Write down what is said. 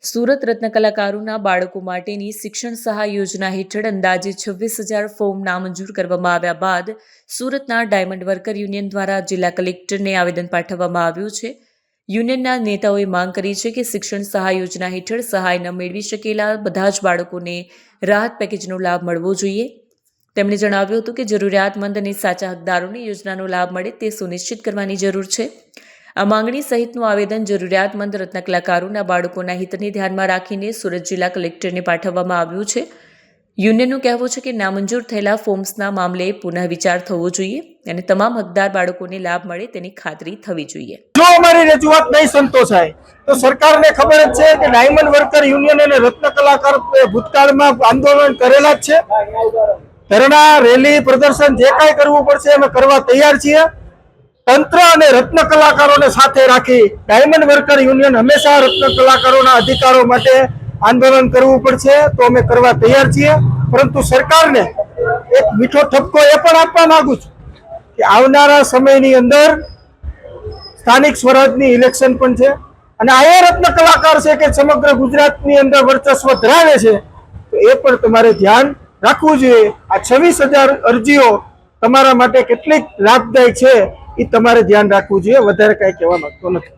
સુરત રત્ન કલાકારોના બાળકો માટેની શિક્ષણ સહાય યોજના હેઠળ અંદાજે 26,000 ફોર્મ નામંજૂર કરવામાં આવ્યા બાદ સુરતના ડાયમંડ વર્કર યુનિયન દ્વારા જિલ્લા કલેક્ટરને આવેદન પાઠવવામાં આવ્યું છે. યુનિયનના નેતાઓએ માંગ કરી છે કે શિક્ષણ સહાય યોજના હેઠળ સહાય ન મેળવી શકેલા બધા જ બાળકોને રાહત પેકેજનો લાભ મળવો જોઈએ. તેમણે જણાવ્યું હતું કે જરૂરિયાતમંદ અને સાચા હકદારોને યોજનાનો લાભ મળે તે સુનિશ્ચિત કરવાની જરૂર છે. આ માંગણી સહિતનું આવેદન જરૂરિયાતમંદ રત્ન કલાકારોના બાળકોના હિતને ધ્યાનમાં રાખીને સુરત જિલ્લા કલેક્ટરને પાઠવવામાં આવ્યું છે. યુનિયનનું કહેવું છે કે નામંજૂર થયેલા ફોર્મ્સના મામલે પુનઃ વિચાર થવો જોઈએ અને તમામ હકદાર બાળકોને લાભ મળે તેની ખાતરી થવી જોઈએ. જો અમારી રજૂઆત નહીં સંતોષાય તો સરકારને ખબર જ છે કે ડાયમંડ વર્કર યુનિયન અને રત્ન કલાકાર ભૂતકાળમાં આંદોલન કરેલા જ છે. ધરણા, રેલી, પ્રદર્શન જે કાંઈ કરવું પડશે અમે કરવા તૈયાર છીએ. તંત્ર અને રત્ન કલાકારોને સાથે રાખી ડાયમંડ વર્કર યુનિયન હંમેશા રત્ન કલાકારોના અધિકારો માટે આંદોલન કરવું પડશે તો અમે કરવા તૈયાર છીએ. પરંતુ સરકારને એક મીઠો ઠપકો એ પણ આપવા માંગુ છું કે આવનારા સમયની અંદર સ્થાનિક સ્વરાજની ઇલેક્શન પણ છે અને આ એ રત્ન કલાકાર છે કે સમગ્ર ગુજરાતની અંદર વર્ચસ્વ ધરાવે છે, તો એ પણ તમારે ધ્યાન રાખવું જોઈએ. આ 26,000 અરજીઓ તમારા માટે કેટલીક લાભદાયક છે એ તમારે ધ્યાન રાખવું જોઈએ. વધારે કાંઈ કહેવા માંગતો નથી.